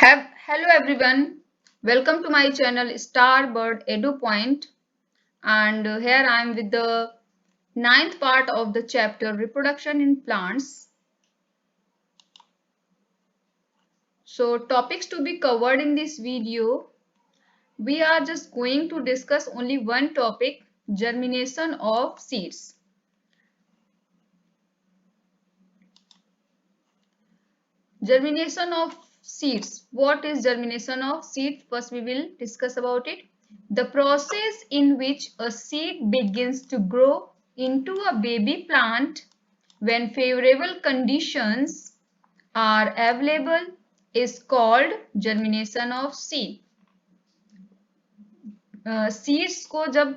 Hello everyone, welcome to my channel Starbird Edu Point, and here I am with the ninth part of the chapter Reproduction in Plants. So topics to be covered in this video, we are just going to discuss only one topic, germination of seeds. Germination of seeds. What is germination of seeds? First we will discuss about it. The process in which a seed begins to grow into a baby plant when favorable conditions are available is called germination of seed. Seeds को जब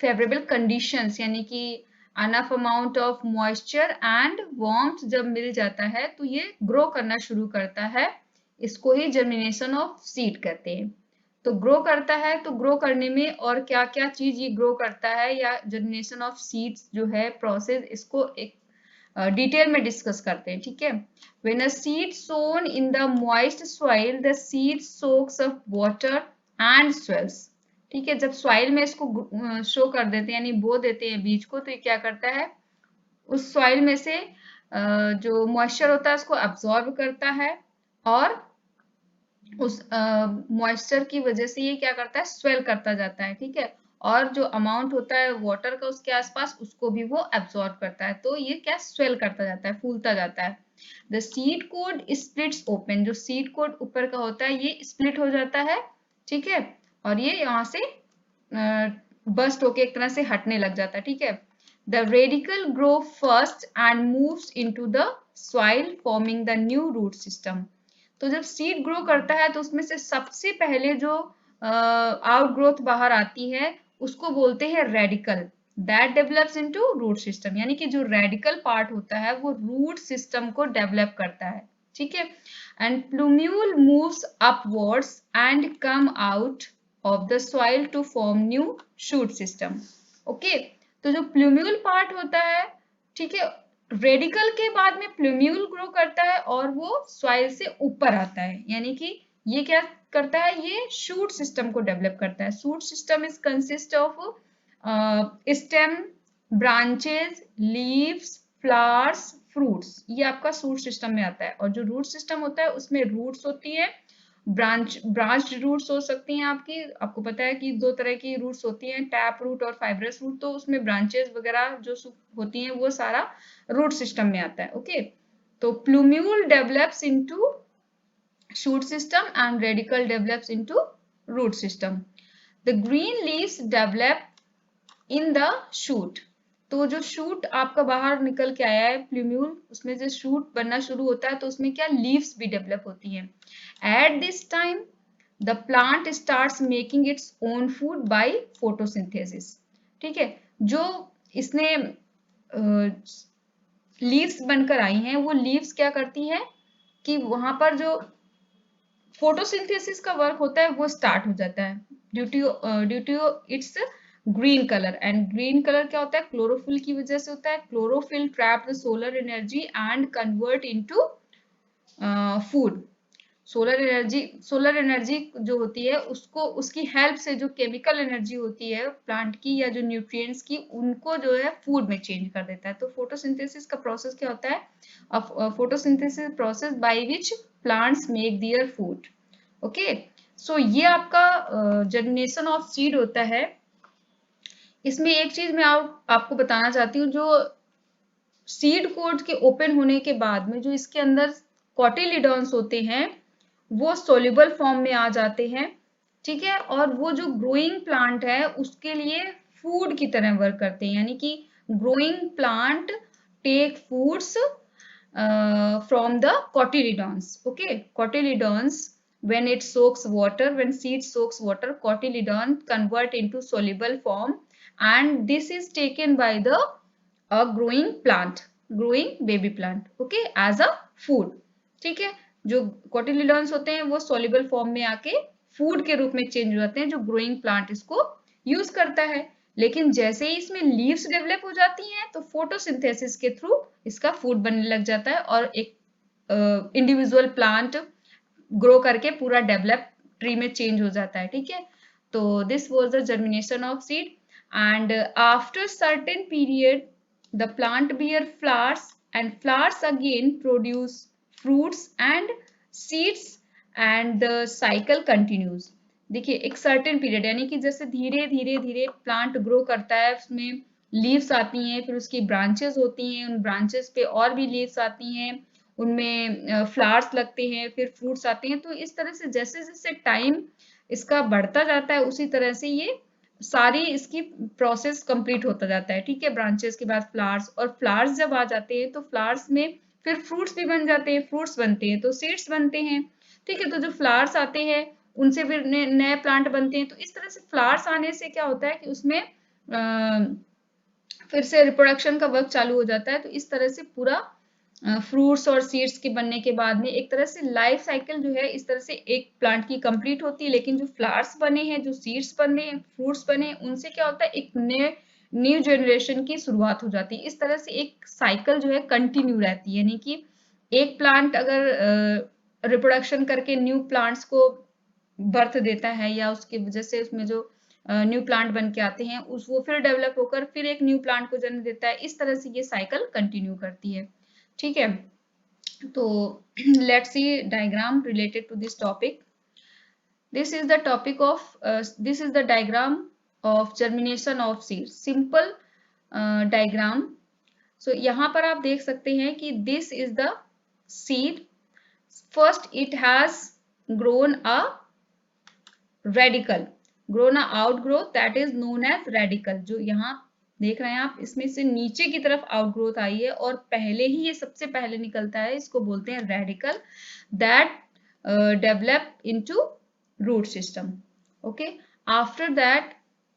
favourable conditions यानी कि enough amount of moisture and warmth जब मिल जाता है तो ये grow करना शुरू करता है। इसको ही जर्मिनेशन ऑफ सीड कहते हैं। तो ग्रो करता है तो ग्रो करने में और क्या क्या चीज ये ग्रो करता है या जर्मिनेशन ऑफ सीड्स जो है प्रोसेस, इसको एक डिटेल में डिस्कस करते हैं। ठीक है, when a seed sown in the moist soil the seed soaks up water and swells. ठीक है, जब सॉइल में इसको शो कर देते हैं यानी बो देते हैं बीज को, तो ये क्या करता है, उस सॉइल में से जो मॉइस्चर होता है उसको अब्सॉर्ब करता है और उस मॉइस्चर की वजह से ये क्या करता है, स्वेल करता जाता है। ठीक है, और जो अमाउंट होता है वाटर का उसके आसपास उसको भी वो एब्सॉर्ब करता है, तो ये क्या स्वेल करता जाता है, फूलता जाता है। The seed code splits open, जो सीड कोड ऊपर का होता है ये स्प्लिट हो जाता है। ठीक है, और ये यहाँ से बस्ट होके एक तरह से हटने लग जाता है। ठीक है, the radical grow first and moves into the soil forming the new root system. तो जब सीड ग्रो करता है तो उसमें से सबसे पहले जो आउटग्रोथ बाहर आती है उसको बोलते हैं radicle, that develops into root system. यानी कि जो रेडिकल पार्ट होता है वो रूट सिस्टम को डेवलप करता है। ठीक है, and plumule moves upwards and come out of the soil to form new shoot system. Okay, तो जो प्लूम्यूल पार्ट होता है, ठीक है, रेडिकल के बाद में प्लूम्यूल ग्रो करता है और वो सॉइल से ऊपर आता है। यानी कि ये क्या करता है, ये शूट सिस्टम को डेवलप करता है। Shoot system is consist of stem, branches, leaves, flowers, fruits, ये आपका शूट सिस्टम में आता है। और जो रूट सिस्टम होता है उसमें रूट्स होती है, ब्रांच रूट्स हो सकती हैं आपकी। आपको पता है कि दो तरह की रूट्स होती हैं, टैप रूट और फाइब्रस रूट। तो उसमें ब्रांचेस वगैरह जो होती हैं वो सारा रूट सिस्टम में आता है। ओके, तो plumule develops into shoot system and radicle develops into root system. The green leaves develop in the shoot. तो जो शूट आपका बाहर निकल के आया है प्लूम्यूल, उसमें जो शूट बनना शुरू होता है तो उसमें क्या लीव्स भी डेवलप होती हैं। At this time the plant starts making its own food by photosynthesis. ठीक है, जो इसने लीव्स बनकर आई हैं वो लीव्स क्या करती हैं कि वहां पर जो फोटोसिंथेसिस का वर्क होता है वो स्टार्ट हो जाता है due to its green colour. And green colour क्या होता है, क्लोरोफिल की वजह से होता है। Chlorophyll trap the solar energy and convert into food. Solar energy जो होती है उसको, उसकी हेल्प से जो केमिकल एनर्जी होती है प्लांट की या जो न्यूट्रिएंट्स की, उनको जो है फूड में चेंज कर देता है। तो फोटोसिंथेसिस का प्रोसेस क्या होता है, photosynthesis process by which plants make their food. Okay, so ये आपका जर्मिनेशन ऑफ सीड होता है। इसमें एक चीज मैं आपको बताना चाहती हूँ, जो सीड कोड के ओपन होने के बाद में जो इसके अंदर कॉटिलिडॉन्स होते हैं वो सोल्यूबल फॉर्म में आ जाते हैं। ठीक है, और वो जो ग्रोइंग प्लांट है उसके लिए फूड की तरह वर्क करते हैं। यानी कि growing plant take foods from the cotyledons. Okay, cotyledons, when it soaks water, when seed soaks water, cotyledon convert into soluble form and this is taken by the a growing plant, growing baby plant, okay, as a food. ठीक है, जो cotyledons होते हैं वो soluble form में आके food के रूप में चेंज हो जाते हैं, जो ग्रोइंग प्लांट इसको यूज करता है। लेकिन जैसे ही इसमें लीव्स डेवलप हो जाती हैं तो फोटोसिंथेसिस के थ्रू इसका फूड बनने लग जाता है और एक इंडिविजुअल प्लांट ग्रो करके पूरा डेवलप ट्री में चेंज हो जाता है, ठीक है। तो this was the germination of seed and after certain period the plant beer flowers and flowers again produce fruits and seeds and the cycle continues. देखिए एक सर्टेन पीरियड यानी कि जैसे धीरे धीरे धीरे प्लांट ग्रो करता है, उसमें लीव्स आती हैं, फिर उसकी ब्रांचेस होती हैं, उन ब्रांचेस पे और भी लीव्स आती हैं, उनमें फ्लावर्स लगते हैं, फिर फ्रूट्स आते हैं। तो इस तरह से जैसे जैसे टाइम इसका बढ़ता जाता है उसी तरह से ये सारी इसकी प्रोसेस कंप्लीट होता जाता है, ठीक है। ब्रांचेस के बाद फ्लावर्स, और फ्लावर्स जब आ जाते हैं तो फ्लावर्स में फिर फ्रूट्स भी बन जाते हैं, फ्रूट्स बनते हैं तो सीड्स बनते हैं, ठीक है। तो जो फ्लावर्स आते हैं उनसे फिर नए प्लांट बनते हैं। तो इस तरह से फ्लावर्स आने से क्या होता है कि उसमें फिर से रिप्रोडक्शन का वर्क चालू हो जाता है। तो इस तरह से पूरा फ्रूट्स और सीड्स के बनने के बाद में एक तरह से लाइफ साइकिल जो है इस तरह से एक प्लांट की कंप्लीट होती है। लेकिन जो फ्लावर्स बने हैं, जो सीड्स बने हैं, फ्रूट्स बने हैं, उनसे क्या होता है एक न्यू जनरेशन की शुरुआत हो जाती है। इस तरह से एक साइकिल जो है कंटिन्यू रहती है, यानी कि एक प्लांट अगर रिप्रोडक्शन करके न्यू प्लांट्स को बर्थ देता है या उसकी वजह से उसमें जो न्यू प्लांट बन के आते हैं उस वो फिर डेवलप होकर फिर एक न्यू प्लांट को जन्म देता है। इस तरह से ये साइकिल कंटिन्यू करती है, ठीक है। तो let's see diagram related to this topic. This is the topic of this is the diagram of germination of seed, simple diagram. So यहाँ पर आप देख सकते हैं कि this is the seed, first it has grown a radical, grown a outgrowth that is known as radical। जो यहाँ देख रहे हैं आप, इसमें से नीचे की तरफ आउटग्रोथ आई है और पहले ही ये सबसे पहले निकलता है, इसको बोलते हैं radicle, that develop into root system. Okay, after that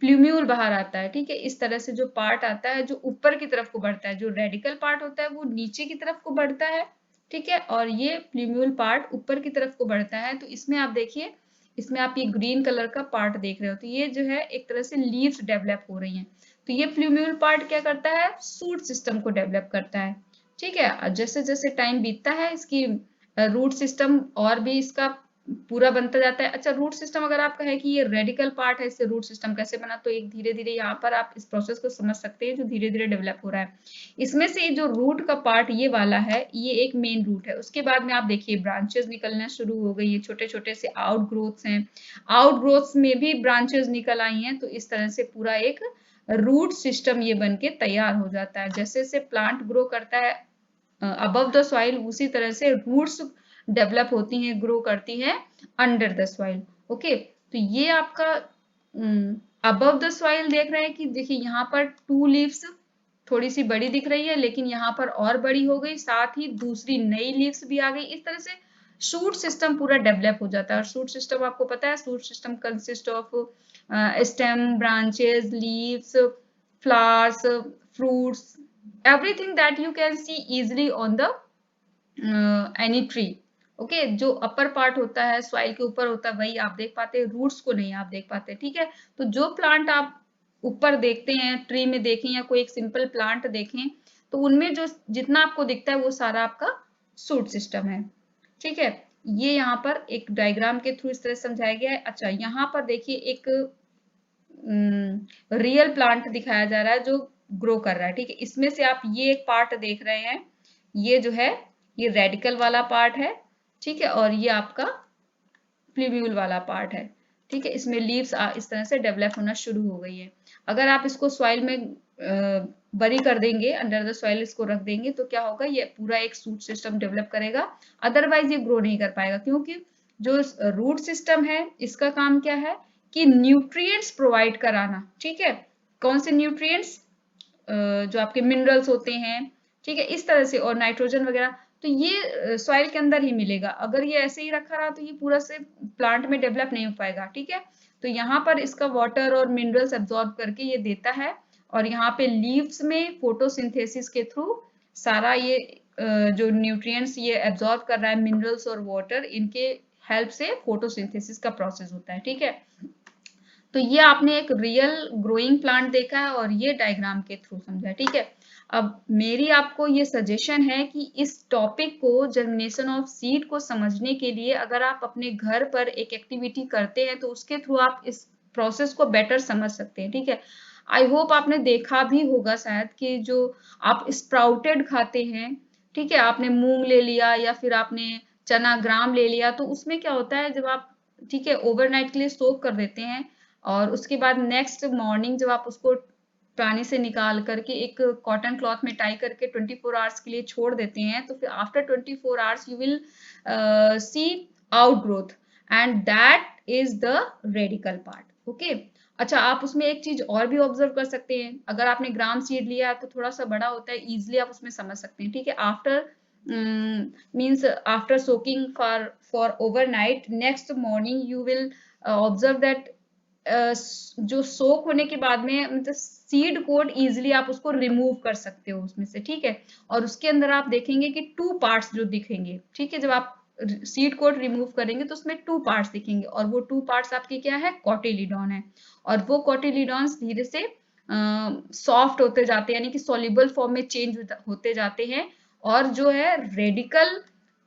plumule बाहर आता है, ठीक है। इस तरह से जो पार्ट आता है जो ऊपर की तरफ को बढ़ता है, जो रेडिकल पार्ट होता है वो नीचे की तरफ को बढ़ता है, ठीक है, और ये प्लूम्यूल पार्ट ऊपर की तरफ को बढ़ता है। तो इसमें आप देखिए, इसमें आप ये ग्रीन कलर का पार्ट देख रहे हो, तो ये जो है एक तरह से लीव्स डेवलप हो रही हैं। तो ये प्लूम्यूल पार्ट क्या करता है, सूट सिस्टम को डेवलप करता है, ठीक है। जैसे जैसे टाइम बीतता है इसकी रूट सिस्टम और भी इसका पूरा बनता जाता है। अच्छा, रूट सिस्टम अगर आप कहें कि ये रेडिकल पार्ट है, इससे रूट सिस्टम कैसे बना, तो एक धीरे धीरे यहाँ पर आप इस प्रोसेस को समझ सकते हैं जो धीरे धीरे डेवलप हो रहा है। इसमें से जो रूट का पार्ट ये वाला है, ये एक मेन रूट है। उसके बाद में आप देखिए ब्रांचेस निकलना शुरू हो गई है, छोटे छोटे से आउटग्रोथ्स हैं, आउटग्रोथ्स में भी ब्रांचेस निकल आई हैं। तो इस तरह से पूरा एक रूट सिस्टम ये बन के तैयार हो जाता है। जैसे जैसे प्लांट ग्रो करता है अबव द सॉइल, उसी तरह से रूट्स डेवलप होती हैं, ग्रो करती हैं अंडर द सॉइल। ओके, तो ये आपका अबव द सॉइल देख रहे हैं कि देखिए यहाँ पर 2 लीव्स थोड़ी सी बड़ी दिख रही है, लेकिन यहाँ पर और बड़ी हो गई, साथ ही दूसरी नई लीव्स भी आ गई। इस तरह से शूट सिस्टम पूरा डेवलप हो जाता है। और शूट सिस्टम आपको पता है, shoot system consist of stem, branches, leaves, flowers, fruits, everything that you can see easily on the any tree। Okay, जो अपर पार्ट होता है सॉइल के ऊपर होता है वही आप देख पाते हैं, रूट्स को नहीं आप देख पाते, ठीक है। तो जो प्लांट आप ऊपर देखते हैं, ट्री में देखें या कोई एक सिंपल प्लांट देखें, तो उनमें जो जितना आपको दिखता है वो सारा आपका सूट सिस्टम है, ठीक है। ये यहाँ पर एक डायग्राम के थ्रू इस तरह समझाया गया है। अच्छा, यहाँ पर देखिए एक रियल प्लांट दिखाया जा रहा है जो ग्रो कर रहा है, ठीक है। इसमें से आप ये एक पार्ट देख रहे हैं, ये जो है ये रेडिकल वाला पार्ट है, ठीक है, और ये आपका प्लूम्यूल वाला पार्ट है, ठीक है। इसमें लीव्स इस तरह से डेवलप होना शुरू हो गई है। अगर आप इसको सॉइल में बरी कर देंगे, अंडर द सॉइल इसको रख देंगे, तो क्या होगा, ये पूरा एक सूट सिस्टम डेवलप करेगा। अदरवाइज ये ग्रो नहीं कर पाएगा, क्योंकि जो रूट सिस्टम है इसका काम क्या है कि न्यूट्रिएंट्स प्रोवाइड कराना, ठीक है। कौन से न्यूट्रिएंट्स, जो आपके मिनरल्स होते हैं, ठीक है, इस तरह से, और नाइट्रोजन वगैरह, तो ये सॉइल के अंदर ही मिलेगा। अगर ये ऐसे ही रखा रहा तो ये पूरा से प्लांट में डेवलप नहीं हो पाएगा, ठीक है। तो यहाँ पर इसका वाटर और मिनरल्स एब्जॉर्ब करके ये देता है, और यहाँ पे लीव्स में फोटोसिंथेसिस के थ्रू सारा ये जो न्यूट्रिएंट्स ये एब्जॉर्ब कर रहा है, मिनरल्स और वाटर, इनके हेल्प से फोटोसिंथेसिस का प्रोसेस होता है, ठीक है। तो ये आपने एक रियल ग्रोइंग प्लांट देखा है और ये डायग्राम के थ्रू समझा, ठीक है। अब मेरी आपको ये सजेशन है कि इस टॉपिक को, जर्मिनेशन ऑफ सीड को समझने के लिए अगर आप अपने घर पर एक एक्टिविटी करते हैं तो उसके थ्रू आप इस प्रोसेस को बेटर समझ सकते हैं, ठीक है। आई होप आपने देखा भी होगा शायद कि जो आप स्प्राउटेड खाते हैं, ठीक है, आपने मूंग ले लिया या फिर आपने चना ग्राम ले लिया, तो उसमें क्या होता है जब आप, ठीक है, ओवरनाइट के लिए सोक कर देते हैं और उसके बाद नेक्स्ट मॉर्निंग जब आप उसको पानी से निकाल करके एक कॉटन क्लॉथ में टाई करके 24 आवर्स के लिए छोड़ देते हैं, तो फिर after 24 hours you will see out growth and that is the radical part. Okay, अच्छा, आप उसमें एक चीज और भी ऑब्जर्व कर सकते हैं, अगर आपने ग्राम सीड लिया तो थोड़ा सा बड़ा होता है, इजिली आप उसमें समझ सकते हैं, ठीक है। After means after soaking for overnight, next morning you will observe that जो सोक होने के बाद में मतलब सीड कोड इजिली आप उसको रिमूव कर सकते हो उसमें से, ठीक है। और उसके अंदर आप देखेंगे कि 2 पार्ट्स जो दिखेंगे, ठीक है, जब आप सीड कोड रिमूव करेंगे तो उसमें 2 पार्ट्स दिखेंगे और वो 2 पार्ट्स आपके क्या है, कॉटिलीडॉन है। और वो कॉटिलीडॉन्स धीरे से सॉफ्ट होते जाते हैं, यानी कि सॉल्युबल फॉर्म में चेंज होते जाते हैं और जो है रेडिकल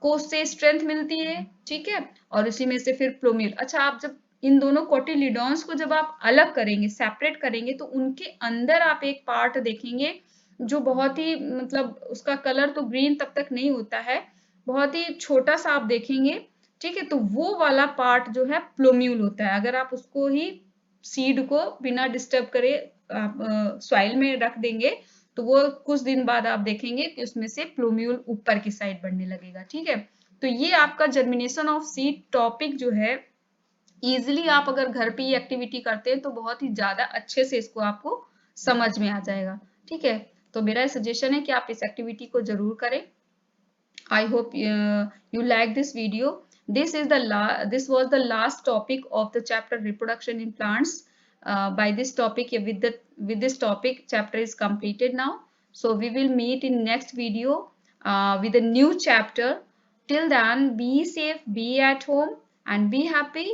को से स्ट्रेंथ मिलती है, ठीक है। और उसी में से फिर प्लोम्यूल। अच्छा, आप जब इन दोनों कोटिलीडॉन्स को जब आप अलग करेंगे, सेपरेट करेंगे, तो उनके अंदर आप एक पार्ट देखेंगे जो बहुत ही मतलब उसका कलर तो ग्रीन तब तक नहीं होता है, बहुत ही छोटा सा आप देखेंगे, ठीक है। तो वो वाला पार्ट जो है प्लोम्यूल होता है। अगर आप उसको ही सीड को बिना डिस्टर्ब करे आप सॉइल में रख देंगे तो वो कुछ दिन बाद आप देखेंगे कि उसमें से प्लूम्यूल ऊपर की साइड बढ़ने लगेगा, ठीक है। तो ये आपका जर्मिनेशन ऑफ सीड टॉपिक जो है, इजिली आप अगर घर पे ये एक्टिविटी करते हैं तो बहुत ही ज्यादा अच्छे से इसको आपको समझ में आ जाएगा, ठीक है। तो मेरा सजेशन है कि आप इस एक्टिविटी को जरूर करें। I hope you like this video. This was the last topic of the chapter reproduction in plants. By this topic, with this topic, chapter is completed now. So we will meet in next video with a new chapter. Till then, be safe, be at home, and be happy.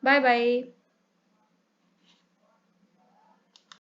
Bye bye.